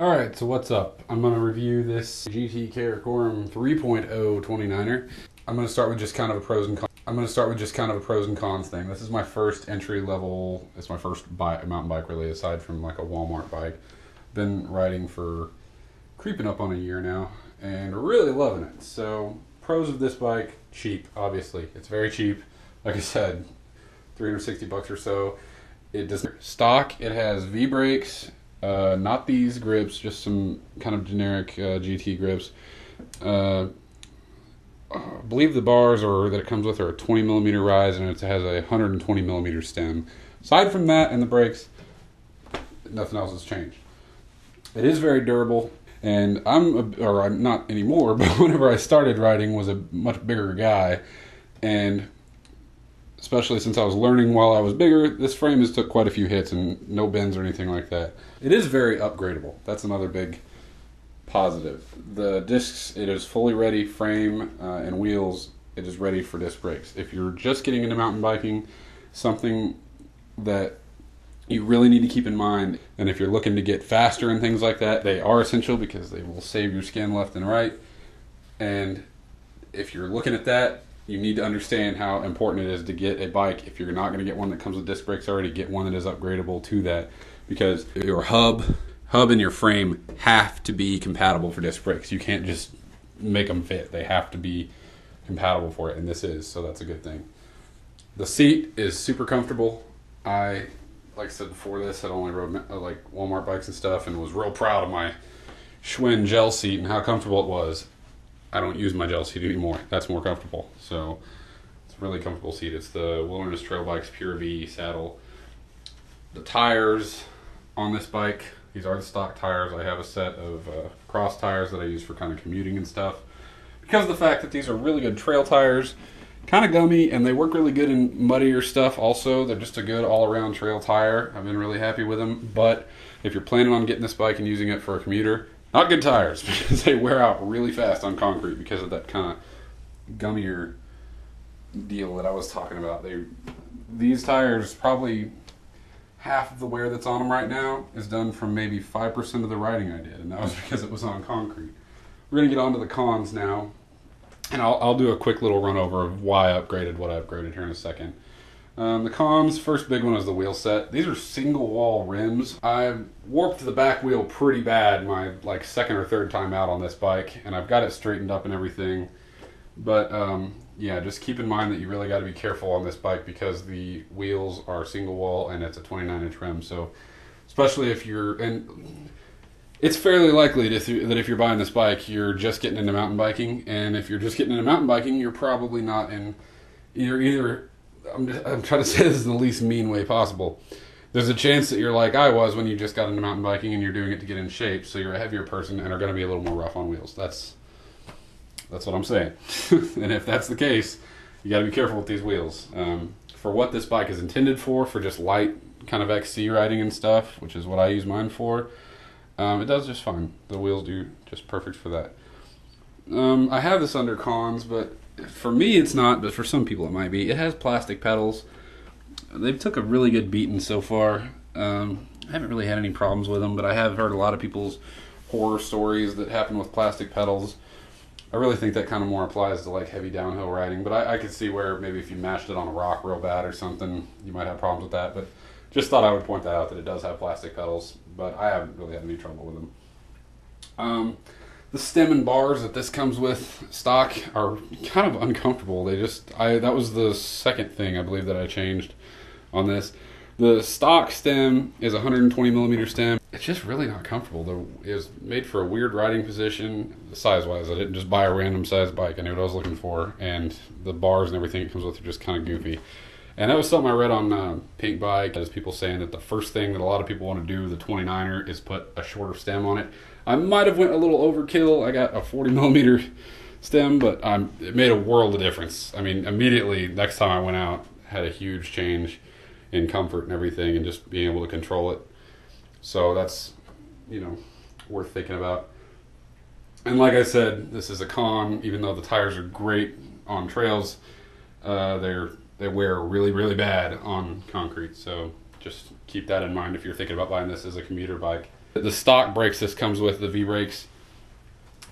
Alright, so what's up? I'm going to review this GT Karakoram 3.0 29er. I'm going to start with just kind of a pros and cons thing. This is my first entry level, it's my first mountain bike really, aside from like a Walmart bike. Been riding for creeping up on a year now and really loving it. So pros of this bike, cheap, obviously. It's very cheap. Like I said, 360 bucks or so. It does stock, it has V-brakes. Not these grips, just some kind of generic GT grips. I believe the bars that it comes with are a 20 millimeter rise, and it has a 120 millimeter stem. Aside from that and the brakes, nothing else has changed. It is very durable, and I'm not anymore, but whenever I started riding was a much bigger guy, and especially since I was learning while I was bigger, this frame has took quite a few hits and no bends or anything like that. It is very upgradable. That's another big positive. The discs, it is fully ready, frame and wheels, it is ready for disc brakes. If you're just getting into mountain biking, something that you really need to keep in mind, and if you're looking to get faster and things like that, they are essential because they will save your skin left and right. And if you're looking at that, you need to understand how important it is to get a bike. If you're not going to get one that comes with disc brakes already, get one that is upgradable to that, because your hub and your frame have to be compatible for disc brakes. You can't just make them fit. They have to be compatible for it, and this is, so that's a good thing. The seat is super comfortable. Like I said before this, I'd only rode like Walmart bikes and stuff and was real proud of my Schwinn gel seat and how comfortable it was. I don't use my gel seat anymore. That's more comfortable. So it's a really comfortable seat. It's the Wilderness Trail Bikes Pure V saddle. The tires on this bike, these are the stock tires. I have a set of cross tires that I use for kind of commuting and stuff. Because of the fact that these are really good trail tires, kind of gummy, and they work really good in muddier stuff also. They're just a good all-around trail tire. I've been really happy with them. But if you're planning on getting this bike and using it for a commuter, not good tires, because they wear out really fast on concrete because of that kind of gummier deal that I was talking about. These tires, probably half of the wear that's on them right now is done from maybe 5% of the riding I did, and that was because it was on concrete. We're going to get on to the cons now, and I'll do a quick little run over of why I upgraded what I upgraded here in a second. The cons, first big one is the wheel set. These are single wall rims. I warped the back wheel pretty bad my second or third time out on this bike, and I've got it straightened up and everything. But yeah, just keep in mind that you really got to be careful on this bike because the wheels are single wall and it's a 29-inch rim. So especially if it's fairly likely that if you're buying this bike, you're just getting into mountain biking. And if you're just getting into mountain biking, you're probably not in either I'm trying to say this in the least mean way possible. There's a chance that you're like I was when you just got into mountain biking and you're doing it to get in shape, so you're a heavier person and are going to be a little more rough on wheels. That's what I'm saying. And if that's the case, you got to be careful with these wheels. For what this bike is intended for just light kind of XC riding and stuff, which is what I use mine for, it does just fine. The wheels do just perfect for that. I have this under cons, but for me it's not, but for some people it might be. It has plastic pedals. They've took a really good beating so far. I haven't really had any problems with them, but I have heard a lot of people's horror stories that happen with plastic pedals. I really think that kind of more applies to like heavy downhill riding, but I could see where maybe if you mashed it on a rock real bad or something, you might have problems with that. But just thought I would point that out, that it does have plastic pedals, but I haven't really had any trouble with them. The stem and bars that this comes with stock are kind of uncomfortable. That was the second thing I believe that I changed on this. The stock stem is a 120 millimeter stem. It's just really not comfortable. It was made for a weird riding position, size-wise. I didn't just buy a random size bike. I knew what I was looking for, and the bars and everything it comes with are just kind of goofy. And that was something I read on Pink Bike, as people saying that the first thing that a lot of people want to do with the 29er is put a shorter stem on it. I might have went a little overkill. I got a 40 millimeter stem, but it made a world of difference. I mean, immediately next time I went out, had a huge change in comfort and everything, and just being able to control it. So that's, worth thinking about. And like I said, this is a con. Even though the tires are great on trails, they wear really, really bad on concrete. So just keep that in mind if you're thinking about buying this as a commuter bike. The stock brakes this comes with, the V-brakes,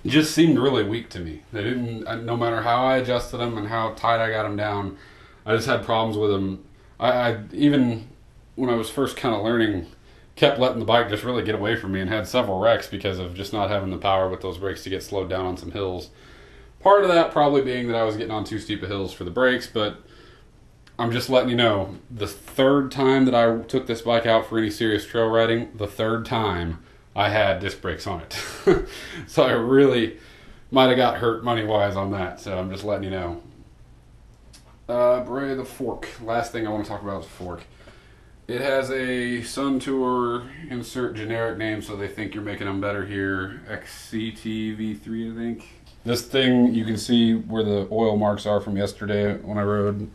just seemed really weak to me. They didn't, no matter how I adjusted them and how tight I got them down, I just had problems with them. I even when I was first kind of learning, kept letting the bike just really get away from me and had several wrecks because of just not having the power with those brakes to get slowed down on some hills. Part of that probably being that I was getting on too steep of hills for the brakes, but I'm just letting you know, the third time that I took this bike out for any serious trail riding, the third time I had disc brakes on it. So I really might have got hurt money-wise on that, so I'm just letting you know. The fork. Last thing I want to talk about is the fork. It has a Sun Tour, insert generic name so they think you're making them better here, XCT V3 I think. This thing, you can see where the oil marks are from yesterday when I rode.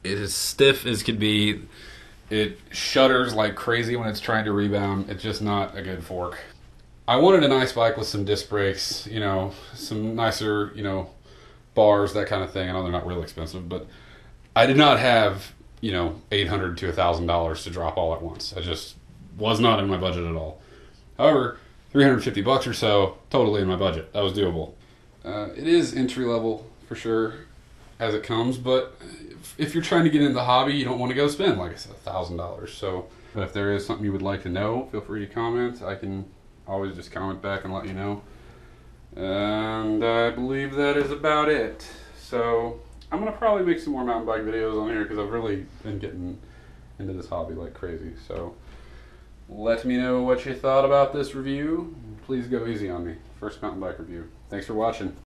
It is stiff as could be. It shudders like crazy when it's trying to rebound. It's just not a good fork. I wanted a nice bike with some disc brakes, you know, some nicer, you know, bars, that kind of thing. I know they're not real expensive, but I did not have, you know, $800 to $1,000 to drop all at once. I just was not in my budget at all. However, $350 or so, totally in my budget. That was doable. It is entry level for sure as it comes, but if you're trying to get into the hobby, you don't want to go spend, like I said, $1,000. So if there is something you would like to know, feel free to comment. I can always just comment back and let you know. And I believe that is about it. So I'm going to probably make some more mountain bike videos on here because I've really been getting into this hobby like crazy. So let me know what you thought about this review. Please go easy on me. First mountain bike review. Thanks for watching.